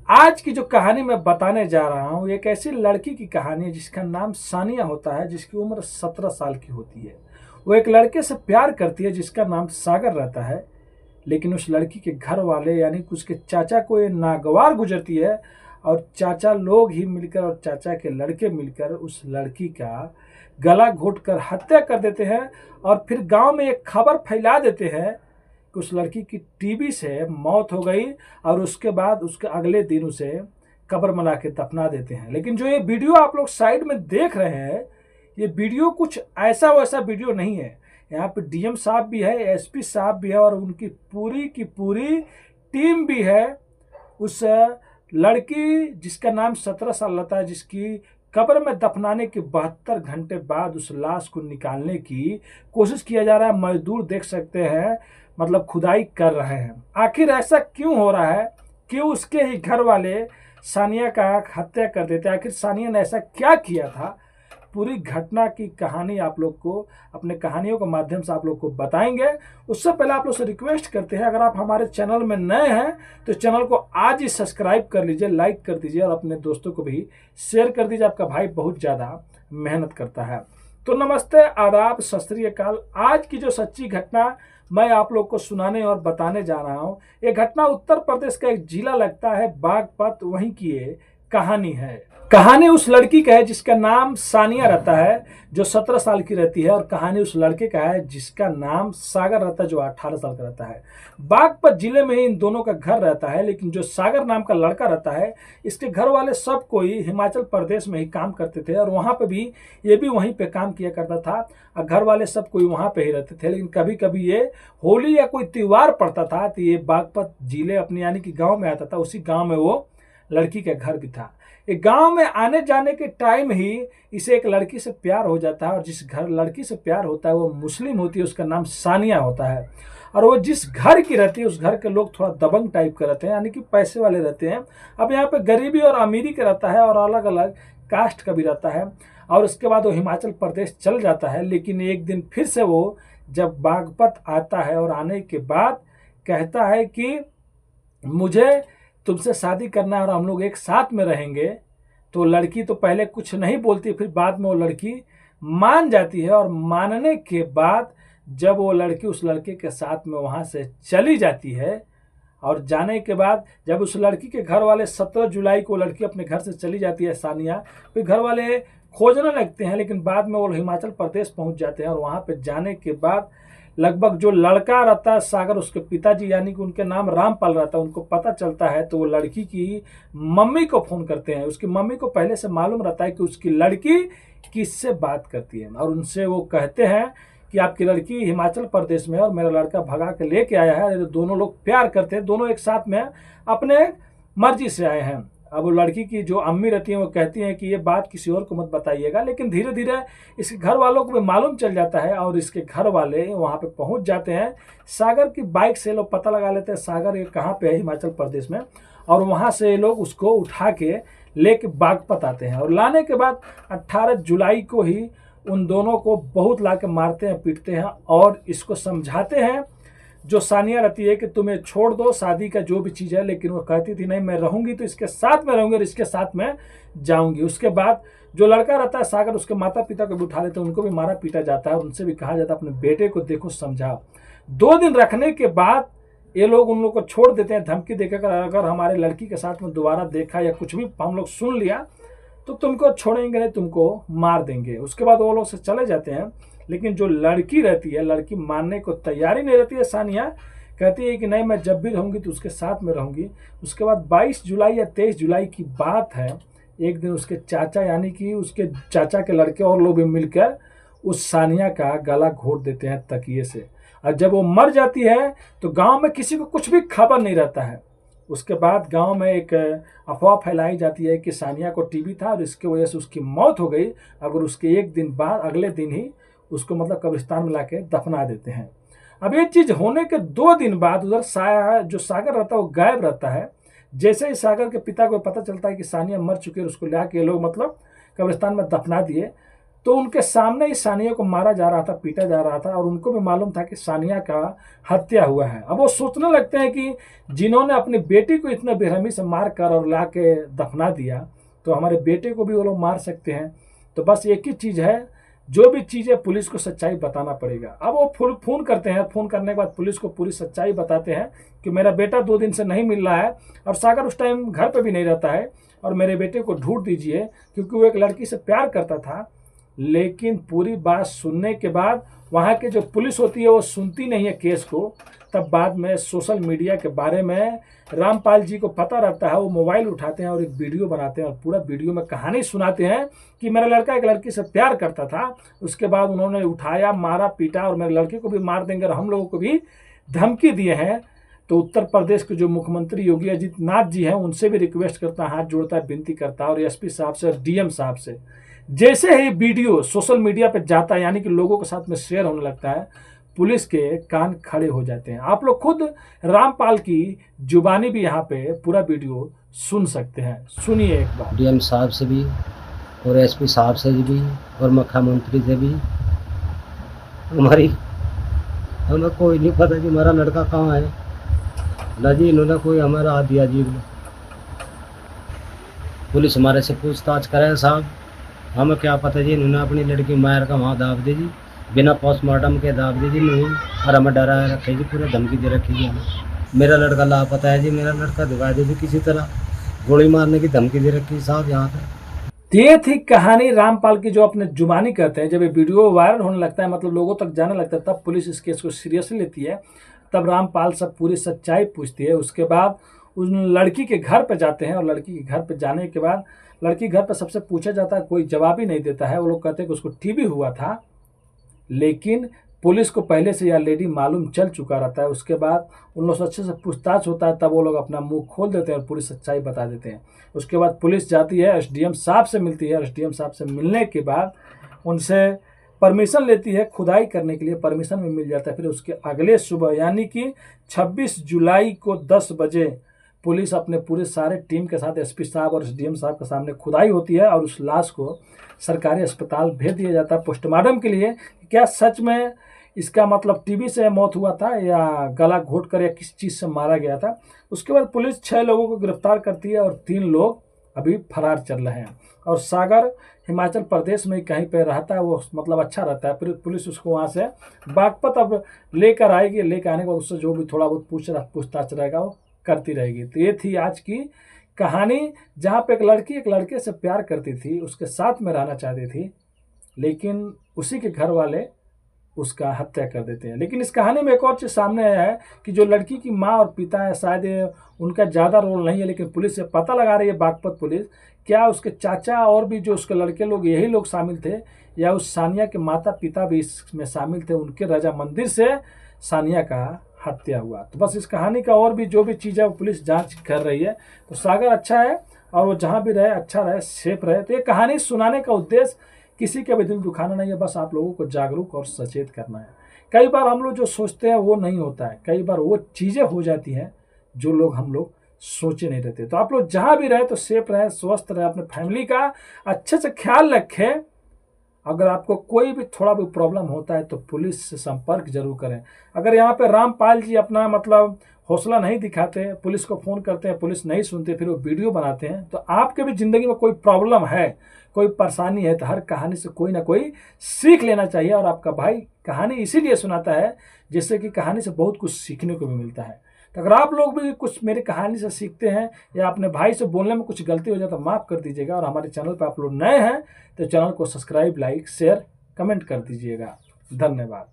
आज की जो कहानी मैं बताने जा रहा हूँ एक ऐसी लड़की की कहानी है जिसका नाम सानिया होता है, जिसकी उम्र 17 साल की होती है। वो एक लड़के से प्यार करती है जिसका नाम सागर रहता है। लेकिन उस लड़की के घर वाले यानी कि उसके चाचा को ये नागवार गुजरती है और चाचा लोग ही मिलकर और चाचा के लड़के मिलकर उस लड़की का गला घोट कर हत्या कर देते हैं। और फिर गांव में एक खबर फैला देते हैं कि उस लड़की की टीबी से मौत हो गई और उसके बाद उसके अगले दिन उसे कब्र में ला के दफना देते हैं। लेकिन जो ये वीडियो आप लोग साइड में देख रहे हैं, ये वीडियो कुछ ऐसा वैसा वीडियो नहीं है। यहाँ पे डीएम साहब भी है, एसपी साहब भी है और उनकी पूरी की पूरी टीम भी है। उस लड़की जिसका नाम 17 साल रहता है, जिसकी कब्र में दफनाने के 72 घंटे बाद उस लाश को निकालने की कोशिश किया जा रहा है। मजदूर देख सकते हैं, मतलब खुदाई कर रहे हैं। आखिर ऐसा क्यों हो रहा है? क्यों उसके ही घर वाले सानिया का हत्या कर देते हैं? आखिर सानिया ने ऐसा क्या किया था? पूरी घटना की कहानी आप लोग को अपने कहानियों के माध्यम से आप लोग को बताएंगे। उससे पहले आप लोग से रिक्वेस्ट करते हैं, अगर आप हमारे चैनल में नए हैं तो चैनल को आज ही सब्सक्राइब कर लीजिए, लाइक कर दीजिए और अपने दोस्तों को भी शेयर कर दीजिए। आपका भाई बहुत ज़्यादा मेहनत करता है। तो नमस्ते, आदाब, सत श्री अकाल। आज की जो सच्ची घटना मैं आप लोग को सुनाने और बताने जा रहा हूँ, ये घटना उत्तर प्रदेश का एक जिला लगता है बागपत, वहीं की ये कहानी है। कहानी उस लड़की का है जिसका नाम सानिया रहता है, जो 17 साल की रहती है। और कहानी उस लड़के का है जिसका नाम सागर रहता है, जो 18 साल का रहता है। बागपत जिले में ही इन दोनों का घर रहता है। लेकिन जो सागर नाम का लड़का रहता है, इसके घर वाले सब कोई हिमाचल प्रदेश में ही काम करते थे और वहाँ पे भी ये भी वहीं पे काम किया करता था और घर वाले सब कोई वहाँ पे ही रहते थे। लेकिन कभी कभी ये होली या कोई त्योहार पड़ता था तो ये बागपत जिले अपने यानी कि गाँव में आता था। उसी गाँव में वो लड़की का घर भी था। एक गांव में आने जाने के टाइम ही इसे एक लड़की से प्यार हो जाता है और जिस घर लड़की से प्यार होता है वो मुस्लिम होती है, उसका नाम सानिया होता है। और वो जिस घर की रहती है उस घर के लोग थोड़ा दबंग टाइप के रहते हैं, यानी कि पैसे वाले रहते हैं। अब यहाँ पे गरीबी और अमीरी का रहता है और अलग अलग कास्ट का भी रहता है। और उसके बाद वो हिमाचल प्रदेश चल जाता है। लेकिन एक दिन फिर से वो जब बागपत आता है और आने के बाद कहता है कि मुझे तुमसे शादी करना है और हम लोग एक साथ में रहेंगे। तो लड़की तो पहले कुछ नहीं बोलती, फिर बाद में वो लड़की मान जाती है। और मानने के बाद जब वो लड़की उस लड़के के साथ में वहाँ से चली जाती है और जाने के बाद जब उस लड़की के घर वाले 17 जुलाई को लड़की अपने घर से चली जाती है सानिया, फिर घर वाले खोजने लगते हैं। लेकिन बाद में वो हिमाचल प्रदेश पहुँच जाते हैं और वहाँ पर जाने के बाद लगभग जो लड़का रहता है सागर, उसके पिताजी यानी कि उनके नाम रामपाल रहता है, उनको पता चलता है तो वो लड़की की मम्मी को फ़ोन करते हैं। उसकी मम्मी को पहले से मालूम रहता है कि उसकी लड़की किससे बात करती है और उनसे वो कहते हैं कि आपकी लड़की हिमाचल प्रदेश में और मेरा लड़का भगा के लेके आया है। दोनों लोग प्यार करते हैं, दोनों एक साथ में अपने मर्जी से आए हैं। अब वो लड़की की जो अम्मी रहती हैं वो कहती हैं कि ये बात किसी और को मत बताइएगा। लेकिन धीरे धीरे इसके घर वालों को भी मालूम चल जाता है और इसके घर वाले वहाँ पे पहुँच जाते हैं। सागर की बाइक से लोग पता लगा लेते हैं सागर ये कहाँ पे है हिमाचल प्रदेश में, और वहाँ से लोग उसको उठा के लेके बागपत आते हैं। और लाने के बाद 18 जुलाई को ही उन दोनों को बहुत ला के मारते हैं, पीटते हैं और इसको समझाते हैं। जो सानिया रहती है कि तुम्हें छोड़ दो शादी का जो भी चीज़ है, लेकिन वो कहती थी नहीं, मैं रहूंगी तो इसके साथ में रहूंगी और इसके साथ में जाऊंगी। उसके बाद जो लड़का रहता है सागर, उसके माता पिता को भी उठा लेते हैं, उनको भी मारा पीटा जाता है और उनसे भी कहा जाता है अपने बेटे को देखो समझाओ। 2 दिन रखने के बाद ये लोग उन लोग को छोड़ देते हैं, धमकी देकर अगर हमारे लड़की के साथ में दोबारा देखा या कुछ भी हम लोग सुन लिया तो तुमको छोड़ेंगे नहीं, तुमको मार देंगे। उसके बाद वो लोग से चले जाते हैं। लेकिन जो लड़की रहती है, लड़की मानने को तैयारी नहीं रहती है। सानिया कहती है कि नहीं, मैं जब भी रहूँगी तो उसके साथ में रहूँगी। उसके बाद 22 जुलाई या 23 जुलाई की बात है, एक दिन उसके चाचा यानी कि उसके चाचा के लड़के और लोग भी मिलकर उस सानिया का गला घोट देते हैं तकिए से। और जब वो मर जाती है तो गांव में किसी को कुछ भी खबर नहीं रहता है। उसके बाद गांव में एक अफवाह फैलाई जाती है कि सानिया को टीबी था और इसके वजह से उसकी मौत हो गई। अगर उसके एक दिन बाद अगले दिन ही उसको मतलब कब्रिस्तान में लाके दफना देते हैं। अब ये चीज़ होने के 2 दिन बाद उधर जो सागर रहता है वो गायब रहता है। जैसे ही सागर के पिता को पता चलता है कि सानिया मर चुकी है, उसको ला के लोग मतलब कब्रिस्तान में दफना दिए। तो उनके सामने ही सानिया को मारा जा रहा था, पीटा जा रहा था, और उनको भी मालूम था कि सानिया का हत्या हुआ है। अब वो सोचने लगते हैं कि जिन्होंने अपनी बेटी को इतने बेरहमी से मार कर और ला के दफना दिया, तो हमारे बेटे को भी वो लोग मार सकते हैं। तो बस एक ही चीज़ है, जो भी चीज़ है पुलिस को सच्चाई बताना पड़ेगा। अब वो फोन करते हैं, फोन करने के बाद पुलिस को पूरी सच्चाई बताते हैं कि मेरा बेटा 2 दिन से नहीं मिल रहा है, और सागर उस टाइम घर पे भी नहीं रहता है, और मेरे बेटे को ढूंढ दीजिए, क्योंकि वो एक लड़की से प्यार करता था। लेकिन पूरी बात सुनने के बाद वहाँ की जो पुलिस होती है वो सुनती नहीं है केस को। तब बाद में सोशल मीडिया के बारे में रामपाल जी को पता रहता है, वो मोबाइल उठाते हैं और एक वीडियो बनाते हैं, और पूरा वीडियो में कहानी सुनाते हैं कि मेरा लड़का एक लड़की से प्यार करता था। उसके बाद उन्होंने उठाया, मारा, पीटा, और मेरे लड़के को भी मार देंगे और हम लोगों को भी धमकी दिए हैं। तो उत्तर प्रदेश के जो मुख्यमंत्री योगी आदित्यनाथ जी हैं, उनसे भी रिक्वेस्ट करता है, हाथ जोड़ता है, विनती करता है, और एसपी साहब से और डीएम साहब से। जैसे ही वीडियो सोशल मीडिया पे जाता है, यानी कि लोगों के साथ में शेयर होने लगता है, पुलिस के कान खड़े हो जाते हैं। आप लोग खुद रामपाल की जुबानी भी यहाँ पे पूरा वीडियो सुन सकते हैं, सुनिए एक बार। डीएम साहब से भी और एसपी साहब से भी और मुख्यमंत्री से भी हमें कोई नहीं पता कि हमारा लड़का कहाँ है। ना जी इन्होंने कोई हमारा हाथ दिया जी। पुलिस हमारे से पूछताछ करे साहब, हमें क्या पता जी इन्होंने अपनी लड़की मायर का वहाँ दाब दी जी, बिना पोस्टमार्टम के दाब दी जी नहीं, और हमें डरा रखे जी, पूरे धमकी दे रखी जी हमें। मेरा लड़का लापता है जी, मेरा लड़का दिखा दे जी, किसी तरह गोली मारने की धमकी दे रखी साहब यहाँ पे। ये थी कहानी रामपाल की, जो अपने जुबानी कहते हैं। जब ये वीडियो वायरल होने लगता है, मतलब लोगों तक जाने लगता है, तब पुलिस इस केस को सीरियसली लेती है। तब रामपाल से पूरी सच्चाई पूछती है। उसके बाद उस लड़की के घर पे जाते हैं, और लड़की के घर पे जाने के बाद लड़की घर पे सबसे पूछा जाता है, कोई जवाब ही नहीं देता है। वो लोग कहते हैं कि उसको टीबी हुआ था, लेकिन पुलिस को पहले से यह लेडी मालूम चल चुका रहता है। उसके बाद उन लोग से अच्छे से पूछताछ होता है, तब वो लोग अपना मुंह खोल देते हैं और पूरी सच्चाई बता देते हैं। उसके बाद पुलिस जाती है, एसडीएम साहब से मिलती है। एसडीएम साहब से मिलने के बाद उनसे परमिशन लेती है खुदाई करने के लिए, परमिशन भी मिल जाता है। फिर उसके अगले सुबह यानी कि 26 जुलाई को 10 बजे पुलिस अपने पूरे सारे टीम के साथ एसपी साहब और एसडीएम साहब के सामने खुदाई होती है, और उस लाश को सरकारी अस्पताल भेज दिया जाता है पोस्टमार्टम के लिए। क्या सच में इसका मतलब टीबी से मौत हुआ था, या गला घोट कर, या किस चीज़ से मारा गया था। उसके बाद पुलिस 6 लोगों को गिरफ्तार करती है, और 3 लोग अभी फरार चल रहे हैं। और सागर हिमाचल प्रदेश में कहीं पे रहता है, वो मतलब अच्छा रहता है। फिर पुलिस उसको वहाँ से बागपत अब लेकर आएगी, लेकर आने के बाद उससे जो भी थोड़ा बहुत पूछताछ रहेगा वो करती रहेगी। तो ये थी आज की कहानी, जहाँ पे एक लड़की एक लड़के से प्यार करती थी, उसके साथ में रहना चाहती थी, लेकिन उसी के घर वाले उसका हत्या कर देते हैं। लेकिन इस कहानी में एक और चीज़ सामने आया है कि जो लड़की की माँ और पिता है, शायद उनका ज़्यादा रोल नहीं है, लेकिन पुलिस से पता लगा रही है, बागपत पुलिस, क्या उसके चाचा और भी जो उसके लड़के लोग, यही लोग शामिल थे, या उस सानिया के माता पिता भी इसमें शामिल थे, उनके रजामंदी से सानिया का हत्या हुआ। तो बस इस कहानी का और भी जो भी चीज़ है वो पुलिस जांच कर रही है। तो सागर अच्छा है, और वो जहाँ भी रहे अच्छा रहे, सेफ रहे। तो ये कहानी सुनाने का उद्देश्य किसी का भी दिल दुखाना नहीं है, बस आप लोगों को जागरूक और सचेत करना है। कई बार हम लोग जो सोचते हैं वो नहीं होता है, कई बार वो चीज़ें हो जाती हैं जो लोग हम लोग सोचे नहीं रहते। तो आप लोग जहाँ भी रहे तो सेफ रहे, स्वस्थ रहे, अपने फैमिली का अच्छे से ख्याल रखें। अगर आपको कोई भी थोड़ा भी प्रॉब्लम होता है तो पुलिस से संपर्क जरूर करें। अगर यहाँ पे रामपाल जी अपना मतलब हौसला नहीं दिखाते, पुलिस को फ़ोन करते हैं, पुलिस नहीं सुनते, फिर वो वीडियो बनाते हैं, तो आपके भी ज़िंदगी में कोई प्रॉब्लम है, कोई परेशानी है, तो हर कहानी से कोई ना कोई सीख लेना चाहिए। और आपका भाई कहानी इसीलिए सुनाता है जिससे कि कहानी से बहुत कुछ सीखने को भी मिलता है। तो अगर आप लोग भी कुछ मेरी कहानी से सीखते हैं, या अपने भाई से बोलने में कुछ गलती हो जाए तो माफ़ कर दीजिएगा। और हमारे चैनल पर आप लोग नए हैं तो चैनल को सब्सक्राइब, लाइक, शेयर, कमेंट कर दीजिएगा। धन्यवाद।